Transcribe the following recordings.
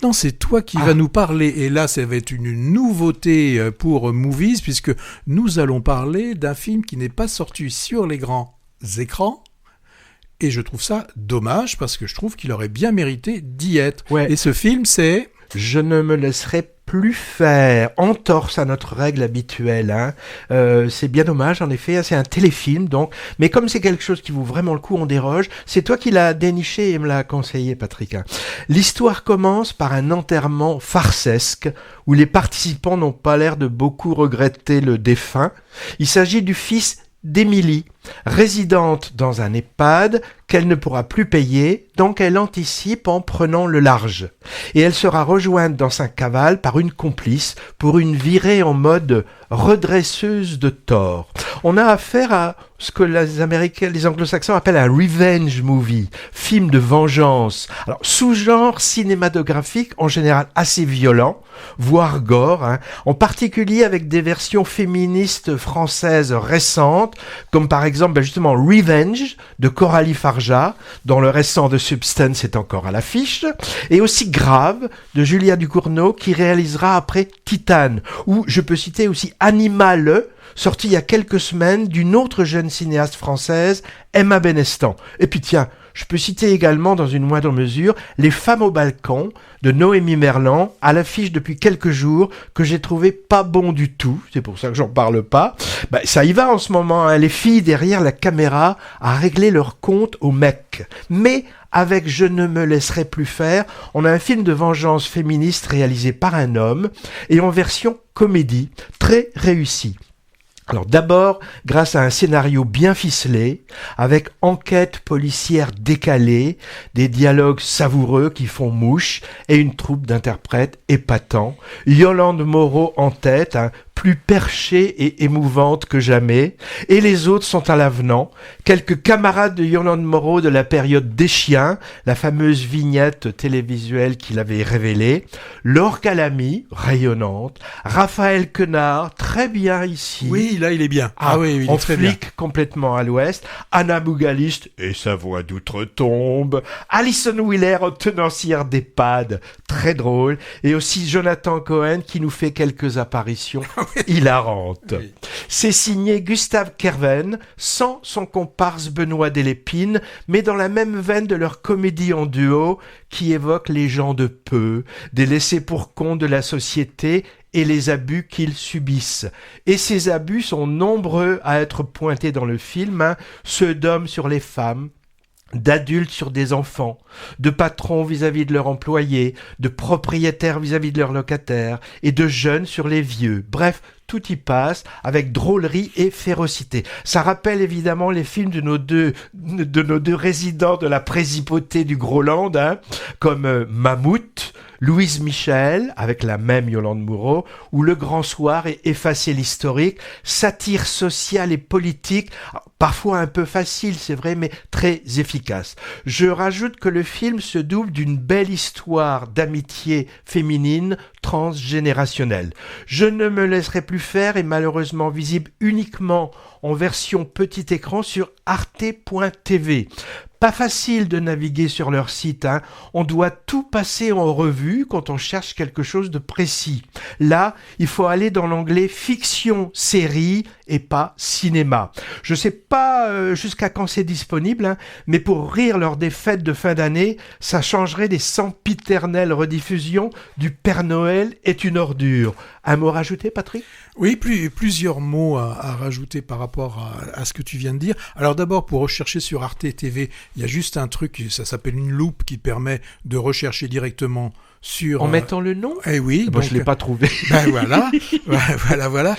maintenant, c'est toi qui vas nous parler. Et là, ça va être une nouveauté pour Movies, puisque nous allons parler d'un film qui n'est pas sorti sur les grands écrans. Et je trouve ça dommage, parce que je trouve qu'il aurait bien mérité d'y être. Ouais. Et ce film, c'est... Je ne me laisserai plus faire, entorse à notre règle habituelle. Hein. C'est bien dommage, en effet, c'est un téléfilm, donc. Mais comme c'est quelque chose qui vaut vraiment le coup, on déroge. C'est toi qui l'as déniché et me l'as conseillé, Patrick. Hein. L'histoire commence par un enterrement farcesque, où les participants n'ont pas l'air de beaucoup regretter le défunt. Il s'agit du fils d'Émilie, résidente dans un EHPAD qu'elle ne pourra plus payer, donc elle anticipe en prenant le large. Et elle sera rejointe dans sa cavale par une complice pour une virée en mode redresseuse de tort. On a affaire à ce que les anglo-saxons appellent un revenge movie, film de vengeance. Alors, sous-genre cinématographique en général assez violent, voire gore, hein, en particulier avec des versions féministes françaises récentes, comme par exemple justement Revenge de Coralie Farja, dont le récent de Substance est encore à l'affiche, et aussi Grave de Julia Ducournau qui réalisera après Titane, ou je peux citer aussi Animal, sorti il y a quelques semaines d'une autre jeune cinéaste française, Emma Benestan. Et puis tiens, je peux citer également dans une moindre mesure Les Femmes au balcon de Noémie Merlan, à l'affiche depuis quelques jours, que j'ai trouvé pas bon du tout, c'est pour ça que j'en parle pas. Ça y va en ce moment, hein. Les filles derrière la caméra à régler leur compte au mec. Mais avec Je ne me laisserai plus faire, on a un film de vengeance féministe réalisé par un homme et en version comédie, très réussi. Alors d'abord, grâce à un scénario bien ficelé, avec enquête policière décalée, des dialogues savoureux qui font mouche et une troupe d'interprètes épatants, Yolande Moreau en tête, hein, plus perchée et émouvante que jamais, et les autres sont à l'avenant. Quelques camarades de Yolande Moreau de la période des chiens, la fameuse vignette télévisuelle qu'il avait révélée, Laure Calamy, rayonnante, Raphaël Quenard, très bien ici. Oui, là, il est bien. Oui, il est en très flic bien. complètement à l'ouest, Anna Bougaliste et sa voix d'outre-tombe, Alison Wheeler en tenancière d'EHPAD, très drôle, et aussi Jonathan Cohen qui nous fait quelques apparitions hilarantes. Oui. C'est signé Gustave Kerven, sans son comparse Benoît Delépine, mais dans la même veine de leur comédie en duo qui évoque les gens de peu, des laissés pour compte de la société et les abus qu'ils subissent. Et ces abus sont nombreux à être pointés dans le film, hein, ceux d'hommes sur les femmes, d'adultes sur des enfants, de patrons vis-à-vis de leurs employés, de propriétaires vis-à-vis de leurs locataires, et de jeunes sur les vieux. Bref, tout y passe avec drôlerie et férocité. Ça rappelle évidemment les films de nos deux résidents de la présipauté du Groland, hein, comme Mammouth, Louise Michel, avec la même Yolande Moreau, ou Le Grand Soir et Effacer l'historique, satire sociale et politique, parfois un peu facile, c'est vrai, mais très efficace. Je rajoute que le film se double d'une belle histoire d'amitié féminine transgénérationnelle. Je ne me laisserai plus faire est malheureusement visible uniquement en version petit écran sur arte.tv. Pas facile de naviguer sur leur site, hein. On doit tout passer en revue quand on cherche quelque chose de précis. Là, il faut aller dans l'onglet fiction, série et pas cinéma. Je sais pas jusqu'à quand c'est disponible, hein, mais pour rire lors des fêtes de fin d'année, ça changerait des sempiternelles rediffusions du Père Noël est une ordure. Un mot rajouté, Patrick ? Oui, plusieurs mots à rajouter par rapport à ce que tu viens de dire. Alors d'abord, pour rechercher sur Arte TV, il y a juste un truc, ça s'appelle une loupe qui permet de rechercher directement sur... En mettant le nom ? Eh oui. Bon, je l'ai pas trouvé. Ben voilà. Voilà.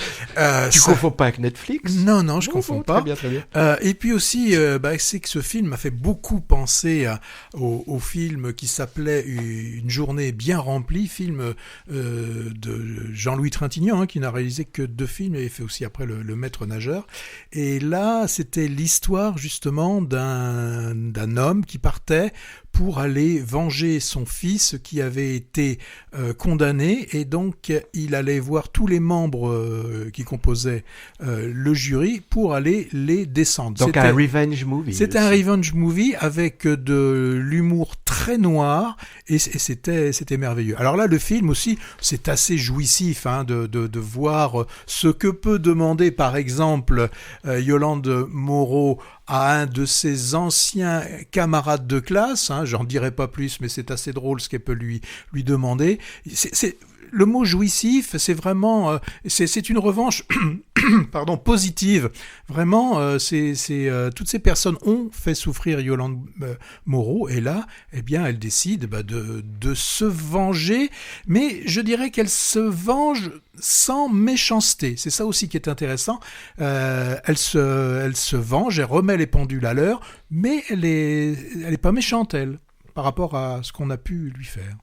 Tu confonds pas avec Netflix ? Non, je confonds pas. Très bien. Et puis aussi, c'est que ce film m'a fait beaucoup penser au film qui s'appelait Une journée bien remplie, film de Jean-Louis Trintignant, hein, qui n'a réalisé que 2 films et fait aussi après le Maître nageur. Et là, c'était l'histoire justement d'un homme qui partait pour aller venger son fils qui avait été condamné, et donc il allait voir tous les membres qui composaient le jury pour aller les descendre. Donc un revenge movie. C'était un revenge movie avec de l'humour très noir, et c'était merveilleux. Alors là, le film aussi, c'est assez jouissif de voir ce que peut demander par exemple Yolande Moreau à un de ses anciens camarades de classe, j'en dirai pas plus, mais c'est assez drôle ce qu'elle peut lui demander. Le mot jouissif, c'est vraiment, c'est une revanche, pardon, positive. Vraiment, toutes ces personnes ont fait souffrir Yolande Moreau, et là, eh bien, elle décide de se venger, mais je dirais qu'elle se venge sans méchanceté. C'est ça aussi qui est intéressant. Elle se venge, elle remet les pendules à l'heure, mais elle est pas méchante, elle, par rapport à ce qu'on a pu lui faire.